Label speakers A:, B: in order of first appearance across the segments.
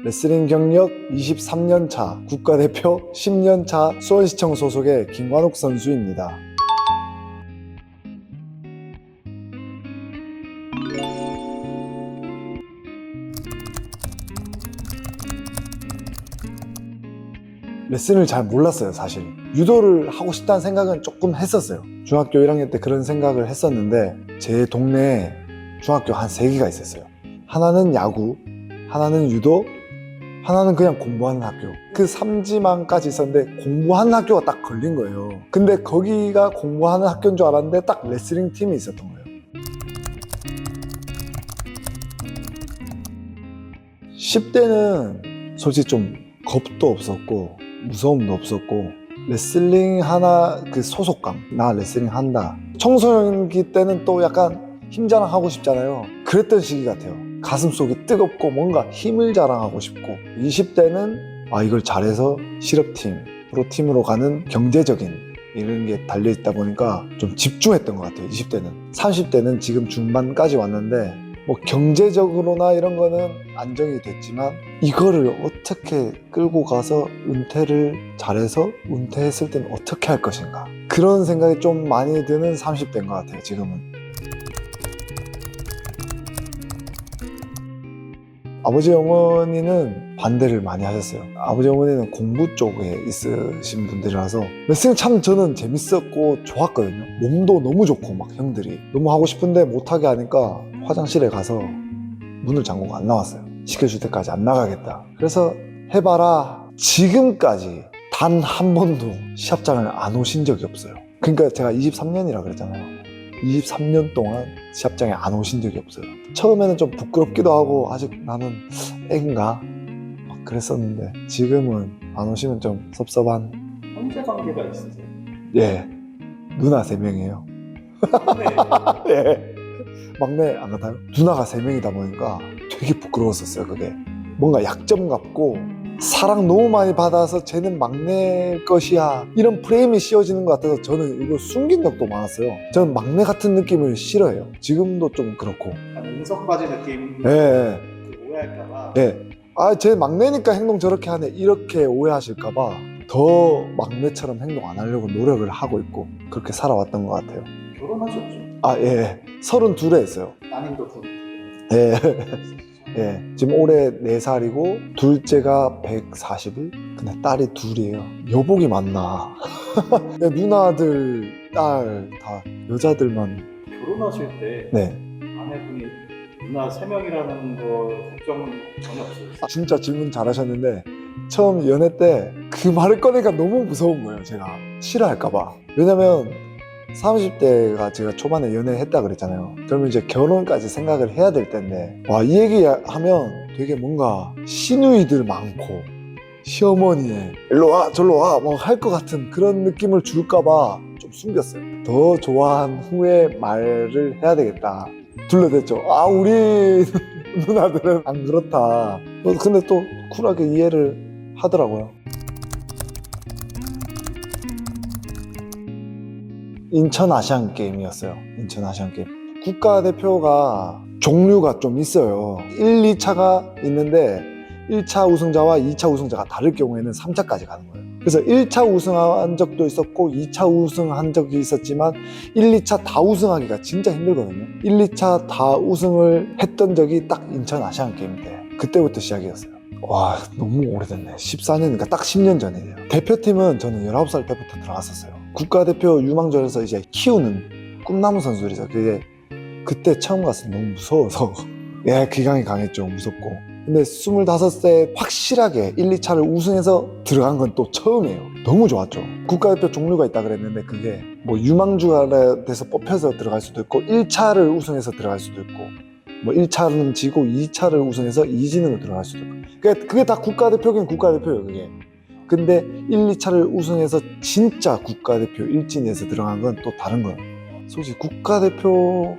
A: 레슬링 경력 23년 차, 국가대표 10년 차 수원시청 소속의 김관욱 선수입니다. 레슨을 잘 몰랐어요. 사실 유도를 하고 싶다는 생각은 조금 했었어요. 중학교 1학년 때 그런 생각을 했었는데 제 동네에 중학교 한 3개가 있었어요. 하나는 야구, 하나는 유도, 하나는 그냥 공부하는 학교. 그 3지망까지 있었는데 공부하는 학교가 딱 걸린 거예요. 근데 거기가 공부하는 학교인 줄 알았는데 딱 레슬링 팀이 있었던 거예요. 10대는 솔직히 좀 겁도 없었고 무서움도 없었고 레슬링 하나 그 소속감, 나 레슬링 한다. 청소년기 때는 또 약간 힘 자랑하고 싶잖아요. 그랬던 시기 같아요. 가슴속이 뜨겁고 뭔가 힘을 자랑하고 싶고 20대는 이걸 잘해서 실업팀, 프로팀으로 가는 경제적인 이런 게 달려있다 보니까 좀 집중했던 것 같아요. 20대는. 30대는 지금 중반까지 왔는데 뭐 경제적으로나 이런 거는 안정이 됐지만 이거를 어떻게 끌고 가서 은퇴를 잘해서 은퇴했을 때는 어떻게 할 것인가, 그런 생각이 좀 많이 드는 30대인 것 같아요. 지금은. 아버지 어머니는 반대를 많이 하셨어요. 아버지 어머니는 공부 쪽에 있으신 분들이라서 레슬링 참 저는 재밌었고 좋았거든요. 몸도 너무 좋고 막 형들이 너무 하고 싶은데 못하게 하니까 화장실에 가서 문을 잠그고 안 나왔어요. 시켜줄 때까지 안 나가겠다. 그래서 해봐라. 지금까지 단 한 번도 시합장을 안 오신 적이 없어요. 그러니까 제가 23년이라 그랬잖아요. 23년 동안 시합장에 안 오신 적이 없어요. 처음에는 좀 부끄럽기도 하고 아직 나는 애인가 막 그랬었는데 지금은 안 오시면 좀 섭섭한.
B: 형제 관계가 있으세요?
A: 예, 누나 3명이에요.
B: 네.
A: 예, 막내 안 같아요? 누나가 3명이다 보니까 되게 부끄러웠었어요. 그게 뭔가 약점 같고 사랑 너무 많이 받아서 쟤는 막내 것이야 이런 프레임이 씌워지는 것 같아서 저는 이거 숨긴 적도 많았어요. 저는 막내 같은 느낌을 싫어해요. 지금도 좀 그렇고.
B: 은석바지 느낌.
A: 예,
B: 오해할까봐.
A: 예. 쟤 막내니까 행동 저렇게 하네 이렇게 오해하실까봐 더 막내처럼 행동 안 하려고 노력을 하고 있고 그렇게 살아왔던 것 같아요.
B: 결혼하셨죠?
A: 예. 32에 했어요.
B: 따님도 두.
A: 예. 예, 지금 올해 4살이고 둘째가 140일? 근데 딸이 2이에요. 여복이 많나. 누나들, 딸 다 여자들만.
B: 결혼하실 때
A: 네.
B: 아내분이 누나 3명이라는 거 걱정은 전혀 없으셨어요?
A: 진짜 질문 잘하셨는데 처음 연애 때 그 말을 꺼내니까 너무 무서운 거예요. 제가 싫어할까봐. 왜냐면 30대가 제가 초반에 연애했다 그랬잖아요. 그러면 이제 결혼까지 생각을 해야 될 텐데 이 얘기하면 되게 뭔가 시누이들 많고 시어머니에 일로 와 절로 와 뭐 할 것 같은 그런 느낌을 줄까봐 좀 숨겼어요. 더 좋아한 후에 말을 해야 되겠다. 둘러댔죠. 우리 누나들은 안 그렇다. 근데 또 쿨하게 이해를 하더라고요. 인천 아시안 게임이었어요. 인천 아시안 게임. 국가대표가 종류가 좀 있어요. 1, 2차가 있는데 1차 우승자와 2차 우승자가 다를 경우에는 3차까지 가는 거예요. 그래서 1차 우승한 적도 있었고 2차 우승한 적이 있었지만 1, 2차 다 우승하기가 진짜 힘들거든요. 1, 2차 다 우승을 했던 적이 딱 인천 아시안 게임 때 그때부터 시작이었어요. 와, 너무 오래됐네. 14년이니까 딱 10년 전이에요. 대표팀은 저는 19살 때부터 들어갔었어요. 국가대표 유망전에서 이제 키우는 꿈나무 선수들이죠. 그때 처음 갔을 때 너무 무서워서 기강이 강했죠. 무섭고. 근데 25세 확실하게 1, 2차를 우승해서 들어간 건 또 처음이에요. 너무 좋았죠. 국가대표 종류가 있다 그랬는데 그게 뭐 유망주가 돼서 뽑혀서 들어갈 수도 있고 1차를 우승해서 들어갈 수도 있고 뭐 1차는 지고 2차를 우승해서 2진으로 들어갈 수도 있고 그게 다 국가대표긴 국가대표예요. 그게. 근데 1, 2차를 우승해서 진짜 국가대표 1진에서 들어간 건 또 다른 거예요. 솔직히 국가대표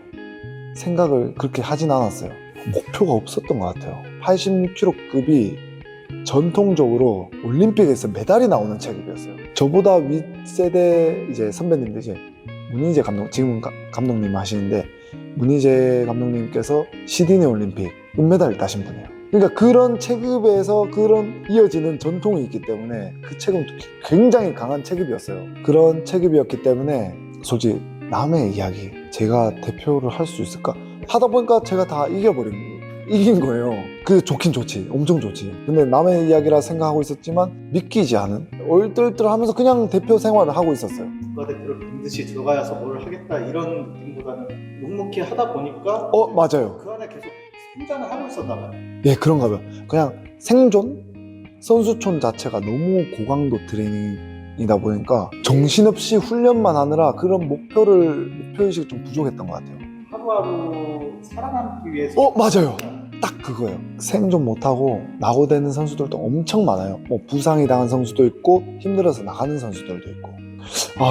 A: 생각을 그렇게 하진 않았어요. 목표가 없었던 것 같아요. 86kg급이 전통적으로 올림픽에서 메달이 나오는 체급이었어요. 저보다 윗세대 이제 선배님들 이제 문희재 감독, 지금 감독님 하시는데 문희재 감독님께서 시드니 올림픽 은메달을 따신 분이에요. 그러니까 그런 체급에서 그런 이어지는 전통이 있기 때문에 그 체급은 굉장히 강한 체급이었어요. 그런 체급이었기 때문에 솔직히 남의 이야기 제가 대표를 할 수 있을까? 하다 보니까 제가 다 이긴 거예요. 그 좋긴 좋지, 엄청 좋지. 근데 남의 이야기라 생각하고 있었지만 믿기지 않은 얼떨떨하면서 그냥 대표 생활을 하고 있었어요.
B: 국가대표를 반드시 들어가서 뭘 하겠다 이런 느낌보다는 묵묵히 하다 보니까
A: 맞아요.
B: 그 안에 계속 성장을 하고 있었나 봐요.
A: 예, 그런가 봐요. 그냥 생존? 선수촌 자체가 너무 고강도 트레이닝이다 보니까 정신없이 훈련만 하느라 그런 목표의식이 좀 부족했던 것 같아요.
B: 하루하루 살아남기 위해서
A: 맞아요. 딱 그거예요. 생존 못하고 낙오되는 선수들도 엄청 많아요. 뭐 부상이 당한 선수도 있고 힘들어서 나가는 선수들도 있고.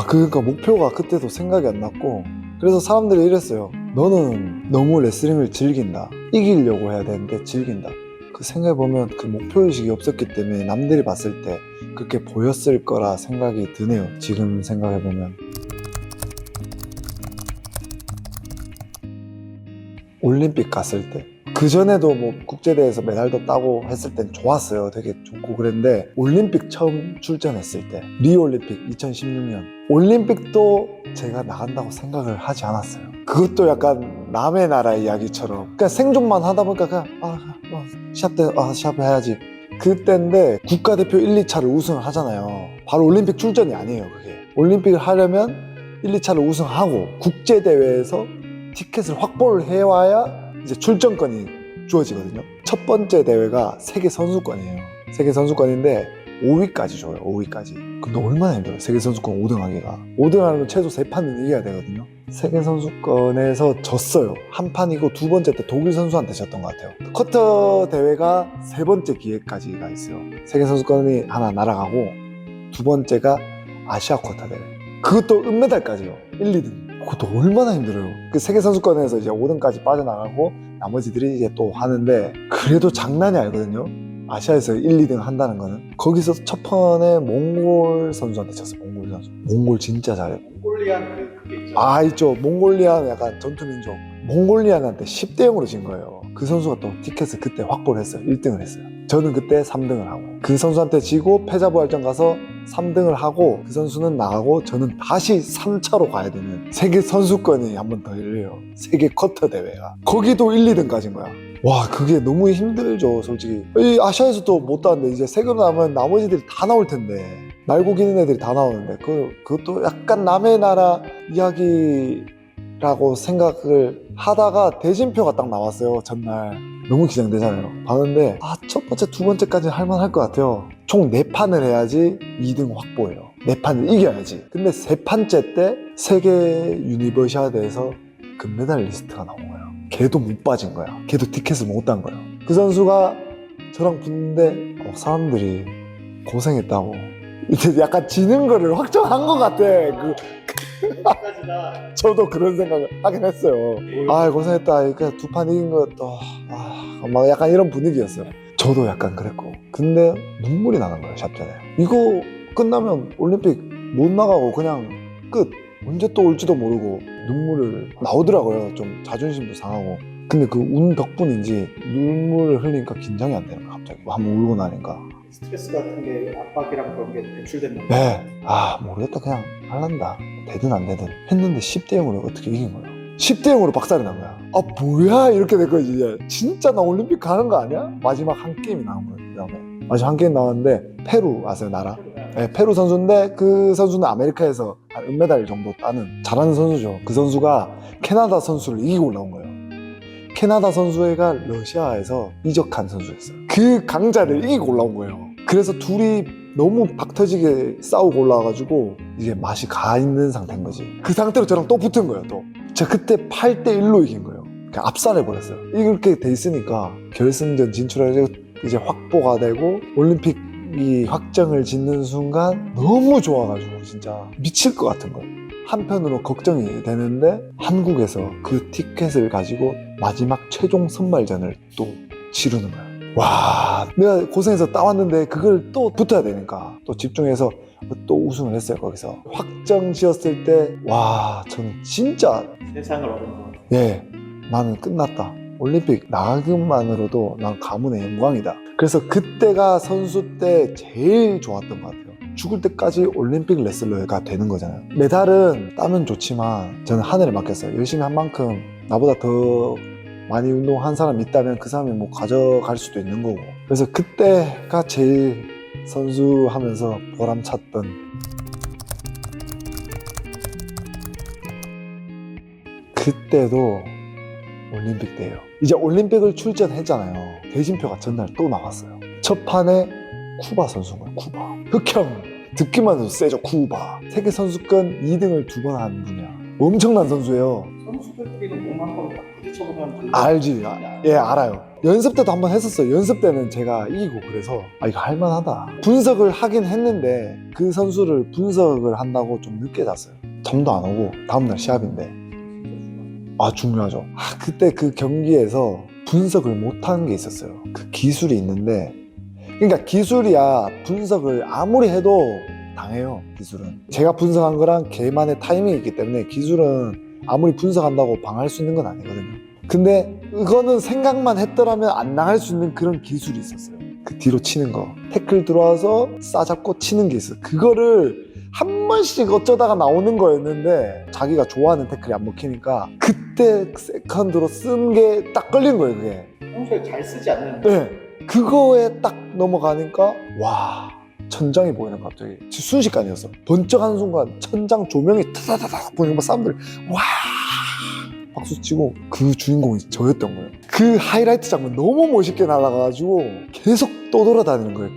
A: 그러니까 목표가 그때도 생각이 안 났고, 그래서 사람들이 이랬어요. 너는 너무 레슬링을 즐긴다. 이기려고 해야 되는데 즐긴다. 그 생각해보면 그 목표의식이 없었기 때문에 남들이 봤을 때 그렇게 보였을 거라 생각이 드네요. 지금 생각해보면. 올림픽 갔을 때 그전에도 뭐 국제대회에서 메달도 따고 했을 땐 좋았어요. 되게 좋고 그랬는데 올림픽 처음 출전했을 때 리올림픽 2016년 올림픽도 제가 나간다고 생각을 하지 않았어요. 그것도 약간 남의 나라 이야기처럼 그냥 생존만 하다 보니까 그냥 시합 때 시합 해야지 그때인데 국가대표 1, 2차를 우승을 하잖아요. 바로 올림픽 출전이 아니에요. 그게 올림픽을 하려면 1, 2차를 우승하고 국제대회에서 티켓을 확보를 해와야 이제 출전권이 주어지거든요. 첫 번째 대회가 세계 선수권이에요. 세계 선수권인데 5위까지 줘요. 5위까지. 근데 얼마나 힘들어요. 세계 선수권 5등 하기가. 5등 하려면 최소 3판은 이겨야 되거든요. 세계 선수권에서 졌어요. 한 판이고 두 번째 때 독일 선수한테 졌던 것 같아요. 쿼터 대회가 세 번째 기회까지가 있어요. 세계 선수권이 하나 날아가고 두 번째가 아시아 쿼터 대회. 그것도 은메달까지요. 1, 2등. 그것도 얼마나 힘들어요. 그 세계선수권에서 이제 5등까지 빠져나가고 나머지들이 이제 또 하는데 그래도 장난이 아니거든요. 아시아에서 1, 2등 한다는 거는. 거기서 첫 판에 몽골 선수한테 졌어요. 몽골 선수. 몽골 진짜 잘해요.
B: 몽골리안 그게 있죠.
A: 있죠. 몽골리아는 약간 전투민족. 몽골리아한테 10대 0으로 진 거예요. 그 선수가 또 티켓을 그때 확보를 했어요. 1등을 했어요. 저는 그때 3등을 하고 그 선수한테 지고 패자부활전 가서 3등을 하고 그 선수는 나가고 저는 다시 3차로 가야 되는 세계 선수권이 한 번 더 열려요. 세계 쿼터 대회가. 거기도 1, 2등까지인 거야. 와, 그게 너무 힘들죠, 솔직히. 이 아시아에서도 못 따는데 이제 세계로 나면 나머지들이 다 나올 텐데. 날고 기는 애들이 다 나오는데 그것도 약간 남의 나라 이야기라고 생각을 하다가 대진표가 딱 나왔어요. 전날 너무 긴장되잖아요. 봤는데 첫 번째, 두 번째까지는 할만할 것 같아요. 총 4판을 해야지 2등 확보예요. 4판을 이겨야지. 근데 3판째 때 세계 유니버시아드에서 금메달 리스트가 나온 거예요. 걔도 못 빠진 거야. 걔도 티켓을 못 딴 거예요. 그 선수가 저랑 붙는데 사람들이 고생했다고 이제 약간 지는 거를 확정한 것 같아.
B: 끝까지다.
A: 저도 그런 생각을 하긴 했어요. 고생했다. 그냥 2판 이긴 것도 막 약간 이런 분위기였어요. 저도 약간 그랬고. 근데 눈물이 나는 거예요, 샵 전에. 이거 끝나면 올림픽 못 나가고 그냥 끝. 언제 또 올지도 모르고 눈물을 나오더라고요. 좀 자존심도 상하고. 근데 그 운 덕분인지 눈물을 흘리니까 긴장이 안 되는 거야, 갑자기. 한번 울고 나니까.
B: 스트레스 같은 게 압박이랑 그런 게 배출됐나?
A: 네. 모르겠다. 그냥 할란다. 되든 안 되든 했는데 10대 0으로 어떻게 이긴 거야. 10대 0으로 박살이 난 거야. 뭐야 이렇게 된 거지. 이제 진짜 나 올림픽 가는 거 아니야? 마지막 한 게임이 나온 거예요. 그 다음에 마지막 한 게임 나왔는데 페루 아세요? 나라? 네, 페루 선수인데 그 선수는 아메리카에서 한 은메달 정도 따는 잘하는 선수죠. 그 선수가 캐나다 선수를 이기고 올라온 거예요. 캐나다 선수가 러시아에서 이적한 선수였어요. 그 강자를 이기고 올라온 거예요. 그래서 둘이 너무 박터지게 싸우고 올라와가지고 이게 맛이 가 있는 상태인 거지. 그 상태로 저랑 또 붙은 거예요. 또 제가 그때 8대 1로 이긴 거예요. 그냥 압살해버렸어요. 이렇게 돼 있으니까 결승전 진출해서 이제 확보가 되고 올림픽이 확정을 짓는 순간 너무 좋아가지고 진짜 미칠 것 같은 거예요. 한편으로 걱정이 되는데 한국에서 그 티켓을 가지고 마지막 최종 선발전을 또 치르는 거야. 와, 내가 고생해서 따왔는데 그걸 또 붙어야 되니까 또 집중해서 또 우승을 했어요. 거기서 확정 지었을 때 와, 저는 진짜
B: 세상을 얻은 거 같아요.
A: 나는 끝났다. 올림픽 나가기만으로도 난 가문의 영광이다. 그래서 그때가 선수 때 제일 좋았던 것 같아요. 죽을 때까지 올림픽 레슬러가 되는 거잖아요. 메달은 따면 좋지만 저는 하늘에 맡겼어요. 열심히 한 만큼 나보다 더 많이 운동한 사람이 있다면 그 사람이 뭐 가져갈 수도 있는 거고. 그래서 그때가 제일 선수 하면서 보람찼던. 그때도 올림픽 때예요. 이제 올림픽을 출전했잖아요. 대진표가 전날 또 나왔어요. 첫 판에 쿠바 선수인 거예요. 쿠바. 흑형. 듣기만 해도 세죠. 쿠바. 세계 선수권 2등을 2번 한 분이야. 엄청난 선수예요.
B: 선수들끼리는 몸 한 번 딱 부딪혀보면
A: 알지. 예, 알아요. 연습 때도 한번 했었어요. 연습 때는 제가 이기고 그래서 이거 할만하다. 분석을 하긴 했는데 그 선수를 분석을 한다고 좀 늦게 잤어요. 잠도 안 오고 다음날 시합인데. 중요하죠. 그때 그 경기에서 분석을 못한 게 있었어요. 그 기술이 있는데, 그러니까 기술이야 분석을 아무리 해도 당해요. 기술은 제가 분석한 거랑 걔만의 타이밍이 있기 때문에 기술은 아무리 분석한다고 방할 수 있는 건 아니거든요. 근데 이거는 생각만 했더라면 안 나갈 수 있는 그런 기술이 있었어요. 그 뒤로 치는 거, 태클 들어와서 싸잡고 치는 게 있어요. 그거를 한 번씩 어쩌다가 나오는 거였는데 자기가 좋아하는 태클이 안 먹히니까 그때 세컨드로 쓴 게 딱 걸린 거예요. 그게
B: 평소에 잘 쓰지 않는
A: 네, 그거에 딱 넘어가니까 와, 천장이 보이는 거야. 갑자기 순식간이었어. 번쩍하는 순간 천장 조명이 타다다닥 보이는 거 사람들 와 박수 치고 그 주인공이 저였던 거예요. 그 하이라이트 장면 너무 멋있게 날아가가지고 계속 떠돌아다니는 거예요.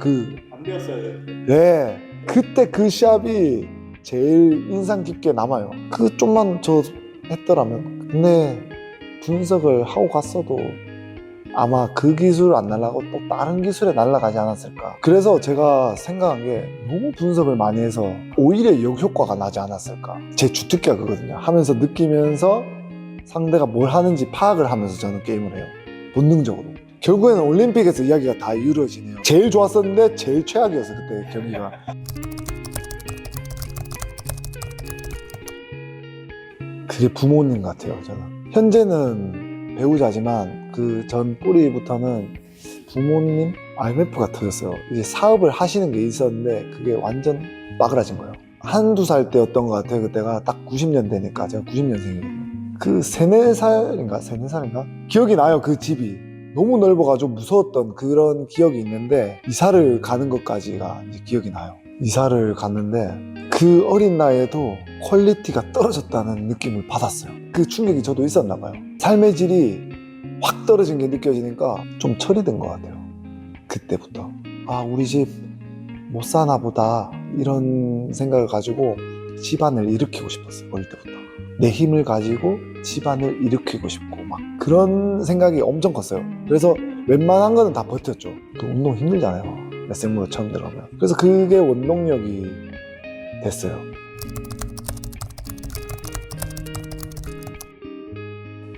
B: 안 되었어야 돼.
A: 네, 그때 그 시합이 제일 인상 깊게 남아요. 그 좀만 저 했더라면. 근데 분석을 하고 갔어도 아마 그 기술 안 날아가고 또 다른 기술에 날아가지 않았을까. 그래서 제가 생각한 게 너무 분석을 많이 해서 오히려 역효과가 나지 않았을까. 제 주특기가 그거든요. 하면서 느끼면서 상대가 뭘 하는지 파악을 하면서 저는 게임을 해요. 본능적으로. 결국에는 올림픽에서 이야기가 다 이루어지네요. 제일 좋았었는데 제일 최악이었어요. 그때 경기가. 그게 부모님 같아요. 저는 현재는 배우자지만 그 전 뿌리부터는 부모님 IMF가 터졌어요. 이제 사업을 하시는 게 있었는데 그게 완전 빠그라진 거예요. 한두 살 때였던 것 같아요. 그때가 딱 90년대니까 제가 90년생이거든요. 그 3, 4살인가? 기억이 나요. 그 집이 너무 넓어가지고 무서웠던 그런 기억이 있는데 이사를 가는 것까지가 이제 기억이 나요. 이사를 갔는데 그 어린 나이에도 퀄리티가 떨어졌다는 느낌을 받았어요. 그 충격이 저도 있었나 봐요. 삶의 질이 확 떨어진 게 느껴지니까 좀 철이 든 것 같아요. 그때부터 우리 집 못 사나 보다 이런 생각을 가지고 집안을 일으키고 싶었어요. 어릴 때부터 내 힘을 가지고 집안을 일으키고 싶고 막 그런 생각이 엄청 컸어요. 그래서 웬만한 거는 다 버텼죠. 그 운동 힘들잖아요. 레슬링으로 처음 들어가면. 그래서 그게 원동력이 됐어요.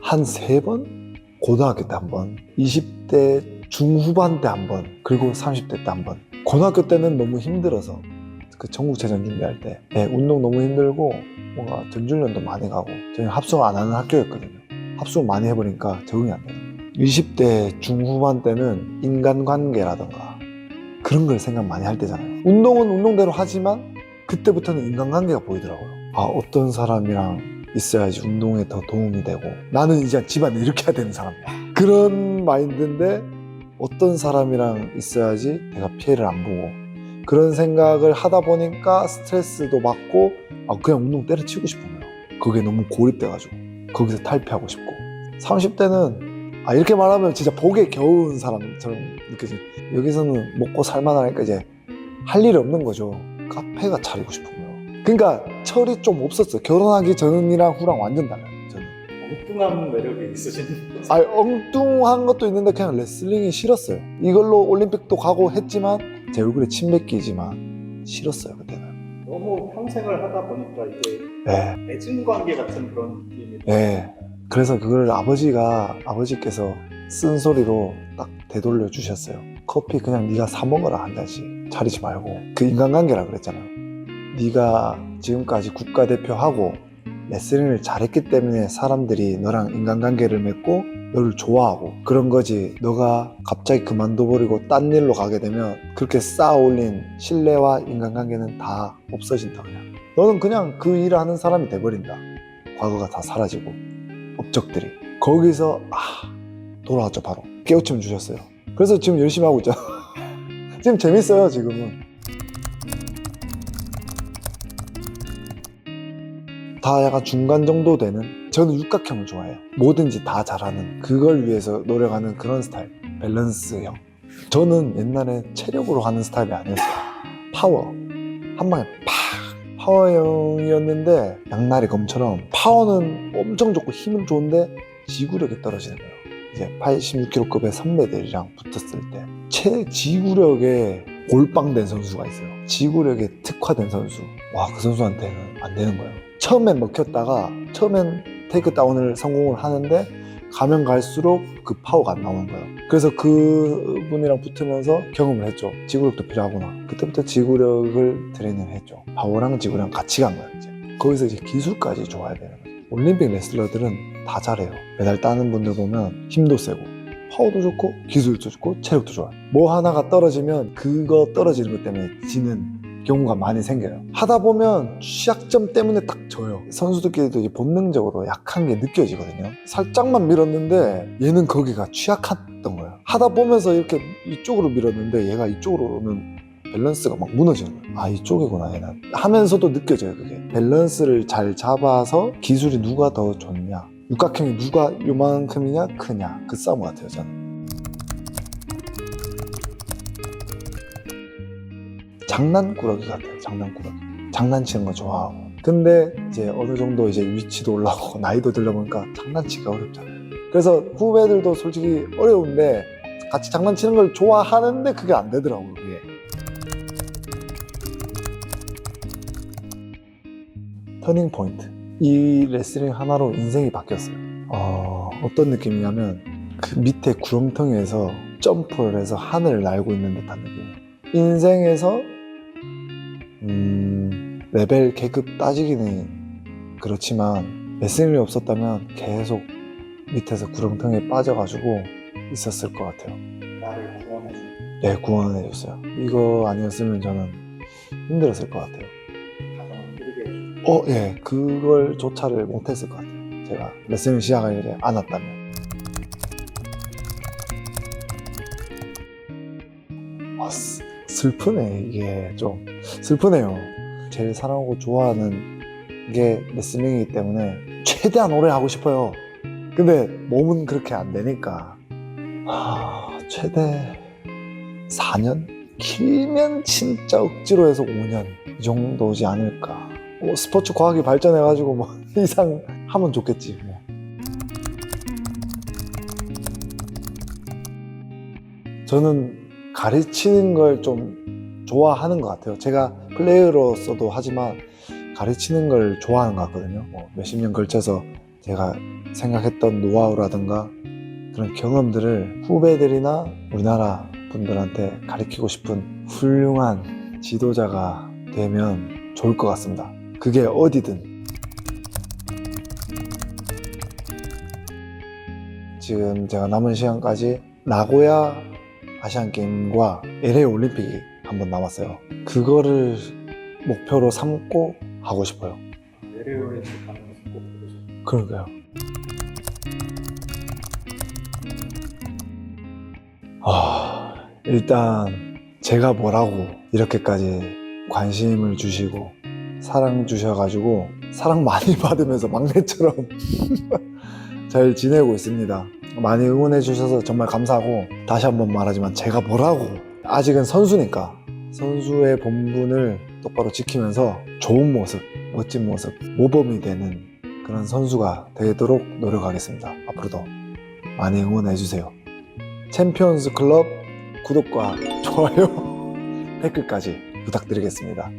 A: 한 3번? 고등학교 때 한 번, 20대 중후반 때 한 번, 그리고 30대 때 한 번. 고등학교 때는 너무 힘들어서 그 전국체전 준비할 때 운동 너무 힘들고 뭔가 전주련도 많이 가고 저희 합숙 안 하는 학교였거든요. 합숙 많이 해버리니까 적응이 안 돼요. 20대 중후반 때는 인간관계라던가 그런 걸 생각 많이 할 때잖아요. 운동은 운동대로 하지만 그때부터는 인간관계가 보이더라고요. 어떤 사람이랑 있어야지 운동에 더 도움이 되고 나는 이제 집안을 일으켜야 되는 사람이야. 그런 마인드인데 어떤 사람이랑 있어야지 내가 피해를 안 보고 그런 생각을 하다 보니까 스트레스도 받고 그냥 운동 때려치고 싶은 거예요. 그게 너무 고립돼가지고 거기서 탈피하고 싶고 30대는 이렇게 말하면 진짜 복에 겨운 사람처럼 느껴져요. 여기서는 먹고 살만하니까 이제 할 일이 없는 거죠. 카페가 차리고 싶은 거예요. 그러니까 철이 좀 없었어요. 결혼하기 전이랑 후랑 완전 달라요. 저는
B: 엉뚱한 매력이 있으신
A: 엉뚱한 것도 있는데 그냥 레슬링이 싫었어요. 이걸로 올림픽도 가고 했지만 제 얼굴에 침 뱉기지만 싫었어요. 그때는
B: 너무 평생을 하다 보니까 이게
A: 네.
B: 애증관계 같은 그런 느낌이
A: 네. 그래서 그걸 아버지께서 쓴 소리로 딱 되돌려 주셨어요. 커피 그냥 네가 사 먹어라 한 잔씩 차리지 말고. 그 인간관계라 그랬잖아요. 네가 지금까지 국가대표하고 레슬링을 잘했기 때문에 사람들이 너랑 인간관계를 맺고 너를 좋아하고 그런 거지. 너가 갑자기 그만둬버리고 딴 일로 가게 되면 그렇게 쌓아 올린 신뢰와 인간관계는 다 없어진다. 그냥 너는 그냥 그 일을 하는 사람이 돼버린다. 과거가 다 사라지고 업적들이 거기서 돌아왔죠. 바로 깨우침을 주셨어요. 그래서 지금 열심히 하고 있죠. 지금 재밌어요. 지금은 다 약간 중간 정도 되는, 저는 육각형을 좋아해요. 뭐든지 다 잘하는, 그걸 위해서 노력하는 그런 스타일, 밸런스형. 저는 옛날에 체력으로 하는 스타일이 아니었어요. 파워, 한 방에 팍 파워형이었는데 양날의 검처럼 파워는 엄청 좋고 힘은 좋은데 지구력이 떨어지는 거예요. 이제 86kg급의 선배들이랑 붙었을 때 최지구력에 골빵된 선수가 있어요. 지구력에 특화된 선수. 와, 그 선수한테는 안 되는 거예요. 처음엔 먹혔다가 처음엔 테이크다운을 성공을 하는데 가면 갈수록 그 파워가 안 나오는 거예요. 그래서 그분이랑 붙으면서 경험을 했죠. 지구력도 필요하구나. 그때부터 지구력을 트레이닝을 했죠. 파워랑 지구력 같이 간 거예요. 이제 거기서 이제 기술까지 좋아야 되는 거예요. 올림픽 레슬러들은 다 잘해요. 메달 따는 분들 보면 힘도 세고 파워도 좋고 기술도 좋고 체력도 좋아요. 뭐 하나가 떨어지면 그거 떨어지는 것 때문에 지는 경우가 많이 생겨요. 하다 보면 취약점 때문에 딱 져요. 선수들끼리도 이제 본능적으로 약한 게 느껴지거든요. 살짝만 밀었는데 얘는 거기가 취약했던 거예요. 하다 보면서 이렇게 이쪽으로 밀었는데 얘가 이쪽으로는 밸런스가 막 무너지는 거예요. 아, 이쪽이구나 얘는 하면서도 느껴져요. 그게 밸런스를 잘 잡아서 기술이 누가 더 좋냐, 육각형이 누가 요만큼이냐 크냐, 그 싸움 같아요. 저는 장난꾸러기 같아요. 장난꾸러기. 장난치는 거 좋아하고. 근데 이제 어느 정도 이제 위치도 올라오고 나이도 들다 보니까 장난치기가 어렵잖아요. 그래서 후배들도 솔직히 어려운데 같이 장난치는 걸 좋아하는데 그게 안 되더라고요. 그게. 터닝 포인트. 이 레슬링 하나로 인생이 바뀌었어요. 어떤 느낌이냐면 그 밑에 구렁텅이에서 점프를 해서 하늘을 날고 있는 듯한 느낌이에요. 인생에서 레벨 계급 따지기는 그렇지만 레슬링이 없었다면 계속 밑에서 구렁텅이에 빠져가지고 있었을 것 같아요.
B: 나를 구원해준.
A: 네, 구원해줬어요. 이거 아니었으면 저는 힘들었을 것 같아요.
B: 가정을 꾸리게 해준.
A: 예, 그걸 조차를 못했을 것 같아요. 제가 레슬링 시작하기 안 왔다면. 슬프네. 이게 좀 슬프네요. 제일 사랑하고 좋아하는 게 레슬링이기 때문에 최대한 오래 하고 싶어요. 근데 몸은 그렇게 안 되니까 최대 4년? 길면 진짜 억지로 해서 5년 이 정도지 않을까. 스포츠 과학이 발전해가지고 뭐 이상 하면 좋겠지 뭐. 저는 가르치는 걸 좀 좋아하는 것 같아요. 제가 플레이어로서도 하지만 가르치는 걸 좋아하는 것 같거든요. 몇십 년 걸쳐서 제가 생각했던 노하우라든가 그런 경험들을 후배들이나 우리나라 분들한테 가르치고 싶은 훌륭한 지도자가 되면 좋을 것 같습니다. 그게 어디든. 지금 제가 남은 시간까지 나고야 아시안게임과 LA 올림픽이 한 번 남았어요. 그거를 목표로 삼고 하고 싶어요.
B: LA 가면서 꼭 보고 싶어요.
A: 그러니까요. 일단 제가 뭐라고 이렇게까지 관심을 주시고 사랑 주셔가지고 사랑 많이 받으면서 막내처럼 잘 지내고 있습니다. 많이 응원해 주셔서 정말 감사하고, 다시 한번 말하지만 제가 뭐라고, 아직은 선수니까 선수의 본분을 똑바로 지키면서 좋은 모습, 멋진 모습, 모범이 되는 그런 선수가 되도록 노력하겠습니다. 앞으로도 많이 응원해 주세요. 챔피언스 클럽 구독과 좋아요, 댓글까지 부탁드리겠습니다.